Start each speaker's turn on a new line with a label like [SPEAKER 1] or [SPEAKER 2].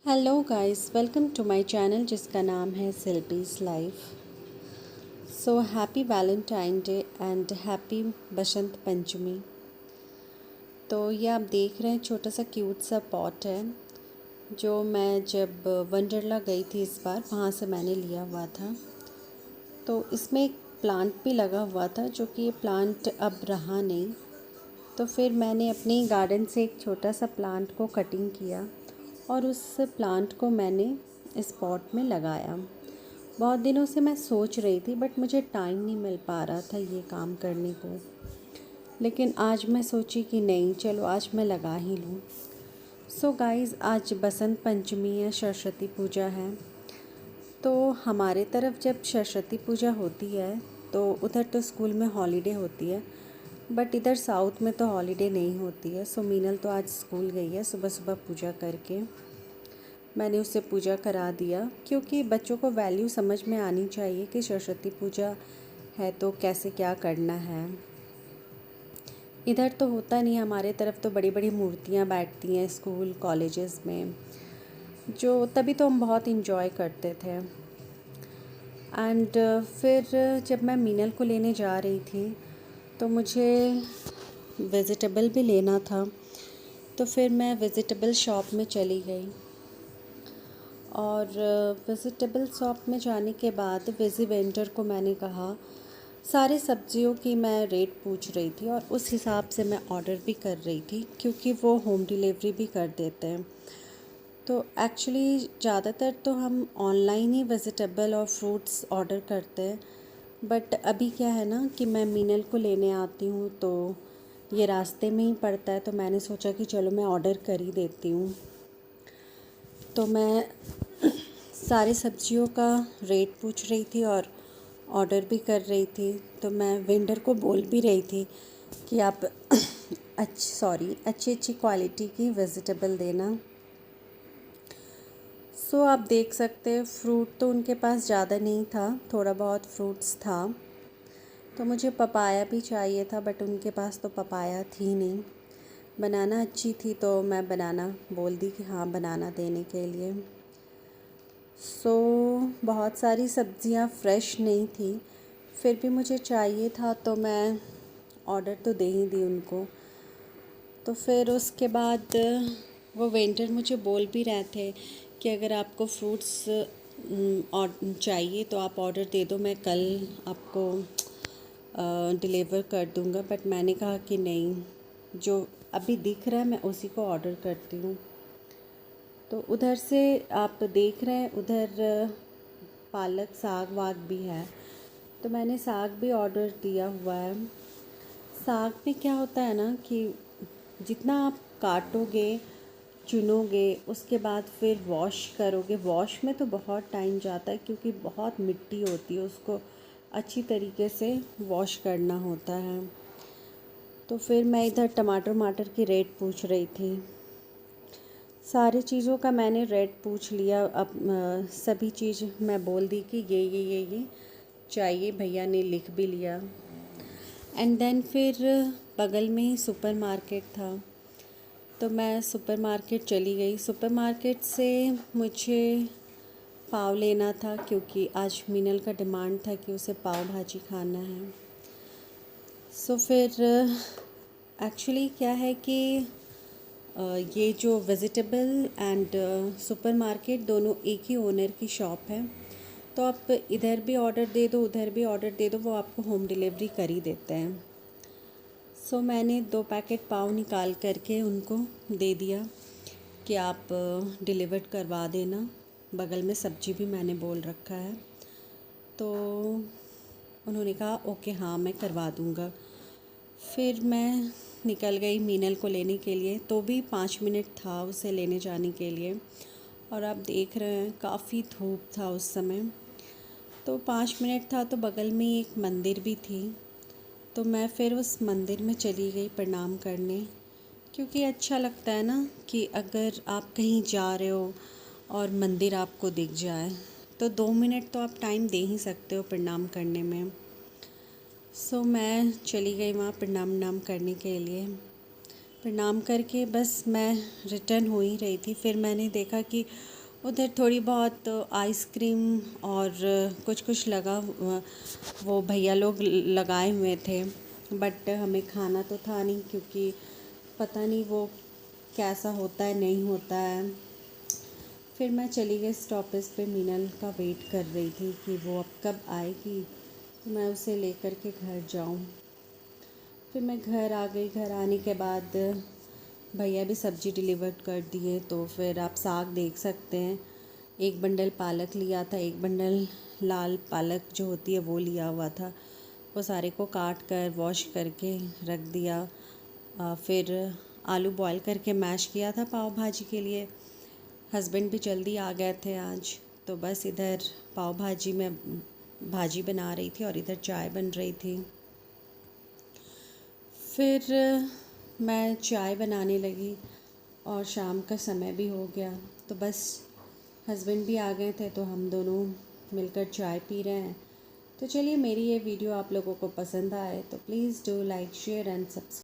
[SPEAKER 1] Hello guys, welcome to my channel जिसका नाम है Shilpi's life. So happy Valentine day and happy Basant Panchami. तो ये आप देख रहे हैं, छोटा सा क्यूट सा पॉट है जो मैं जब वंडरला गई थी इस बार वहाँ से मैंने लिया हुआ था। तो इसमें एक प्लांट भी लगा हुआ था जो कि ये प्लांट अब रहा नहीं। तो फिर मैंने अपनी गार्डन से एक छोटा सा प्लांट को कटिंग किया और उस प्लांट को मैंने इस पॉट में लगाया। बहुत दिनों से मैं सोच रही थी बट मुझे टाइम नहीं मिल पा रहा था ये काम करने को, लेकिन आज मैं सोची कि नहीं, चलो आज मैं लगा ही लूँ। सो गाइज़, आज बसंत पंचमी है, सरस्वती पूजा है। तो हमारे तरफ जब सरस्वती पूजा होती है तो उधर तो स्कूल में हॉलीडे होती है, बट इधर साउथ में तो हॉलीडे नहीं होती है। सो मीनल तो आज स्कूल गई है सुबह सुबह पूजा करके। मैंने उससे पूजा करा दिया क्योंकि बच्चों को वैल्यू समझ में आनी चाहिए कि सरस्वती पूजा है तो कैसे क्या करना है। इधर तो होता नहीं, हमारे तरफ तो बड़ी बड़ी मूर्तियाँ बैठती हैं स्कूल कॉलेजेस में, जो तभी तो हम बहुत इन्जॉय करते थे। एंड फिर जब मैं मीनल को लेने जा रही थी तो मुझे वेजिटेबल भी लेना था। तो फिर मैं वेजिटेबल शॉप में चली गई और वेजिटेबल शॉप में जाने के बाद वेजी वेंडर को मैंने कहा, सारे सब्जियों की मैं रेट पूछ रही थी और उस हिसाब से मैं ऑर्डर भी कर रही थी क्योंकि वो होम डिलीवरी भी कर देते हैं। तो एक्चुअली ज़्यादातर तो हम ऑनलाइन ही वेजिटेबल और फ्रूट्स ऑर्डर करते हैं, बट अभी क्या है ना कि मैं मीनल को लेने आती हूँ तो ये रास्ते में ही पड़ता है, तो मैंने सोचा कि चलो मैं ऑर्डर कर ही देती हूँ। तो मैं सारे सब्जियों का रेट पूछ रही थी और ऑर्डर भी कर रही थी। तो मैं वेंडर को बोल भी रही थी कि आप अच्छी अच्छी क्वालिटी की वेजिटेबल देना। सो आप देख सकते हैं, फ्रूट तो उनके पास ज़्यादा नहीं था, थोड़ा बहुत फ्रूट्स था। तो मुझे पपाया भी चाहिए था बट उनके पास तो पपाया थी नहीं। बनाना अच्छी थी तो मैं बनाना बोल दी कि हाँ, बनाना देने के लिए। सो बहुत सारी सब्ज़ियाँ फ़्रेश नहीं थी, फिर भी मुझे चाहिए था तो मैं ऑर्डर तो दे ही दी उनको। तो फिर उसके बाद वो वेंडर मुझे बोल भी रहे थे कि अगर आपको फ्रूट्स और चाहिए तो आप ऑर्डर दे दो, मैं कल आपको डिलीवर कर दूंगा। बट मैंने कहा कि नहीं, जो अभी दिख रहा है मैं उसी को ऑर्डर करती हूँ। तो उधर से आप देख रहे हैं, उधर पालक साग वाग भी है, तो मैंने साग भी ऑर्डर दिया हुआ है। साग भी क्या होता है ना कि जितना आप काटोगे चुनोगे उसके बाद फिर वॉश करोगे, वॉश में तो बहुत टाइम जाता है क्योंकि बहुत मिट्टी होती है, उसको अच्छी तरीके से वॉश करना होता है। तो फिर मैं इधर टमाटर वमाटर की रेट पूछ रही थी। सारी चीज़ों का मैंने रेट पूछ लिया। अब सभी चीज़ मैं बोल दी कि ये चाहिए, भैया ने लिख भी लिया। एंड देन फिर बगल में ही सुपर मार्केट था तो मैं सुपर मार्केट चली गई। सुपर मार्केट से मुझे पाव लेना था क्योंकि आज मीनल का डिमांड था कि उसे पाव भाजी खाना है। सो फिर एक्चुअली क्या है कि ये जो वेजिटेबल एंड सुपर मार्केट दोनों एक ही ओनर की शॉप है, तो आप इधर भी ऑर्डर दे दो उधर भी ऑर्डर दे दो, वो आपको होम डिलीवरी कर ही देते हैं। सो मैंने 2 पैकेट पाव निकाल करके उनको दे दिया कि आप डिलीवर करवा देना। बगल में सब्जी भी मैंने बोल रखा है, तो उन्होंने कहा ओके हाँ मैं करवा दूँगा। फिर मैं निकल गई मीनल को लेने के लिए, तो भी 5 मिनट था उसे लेने जाने के लिए। और आप देख रहे हैं काफ़ी धूप था उस समय। तो 5 मिनट था तो बगल में एक मंदिर भी थी, तो मैं फिर उस मंदिर में चली गई प्रणाम करने, क्योंकि अच्छा लगता है ना कि अगर आप कहीं जा रहे हो और मंदिर आपको दिख जाए तो 2 मिनट तो आप टाइम दे ही सकते हो प्रणाम करने में। सो मैं चली गई वहाँ प्रणाम करने के लिए। प्रणाम करके बस मैं रिटर्न हो ही रही थी, फिर मैंने देखा कि उधर थोड़ी बहुत आइसक्रीम और कुछ कुछ लगा वो भैया लोग लगाए हुए थे, बट हमें खाना तो था नहीं क्योंकि पता नहीं वो कैसा होता है नहीं होता है। फिर मैं चली गई स्टॉपेज पे, मीनल का वेट कर रही थी कि वो अब कब आएगी तो मैं उसे लेकर के घर जाऊं। फिर मैं घर आ गई। घर आने के बाद भैया भी सब्ज़ी डिलीवर कर दिए, तो फिर आप साग देख सकते हैं। एक बंडल पालक लिया था, एक बंडल लाल पालक जो होती है वो लिया हुआ था। वो सारे को काट कर वॉश करके रख दिया। फिर आलू बॉईल करके मैश किया था पाव भाजी के लिए। हस्बैंड भी जल्दी आ गए थे आज, तो बस इधर पाव भाजी में भाजी बना रही थी और इधर चाय बन रही थी। फिर मैं चाय बनाने लगी और शाम का समय भी हो गया, तो बस हस्बैंड भी आ गए थे तो हम दोनों मिलकर चाय पी रहे हैं। तो चलिए, मेरी ये वीडियो आप लोगों को पसंद आए तो please do like share and subscribe.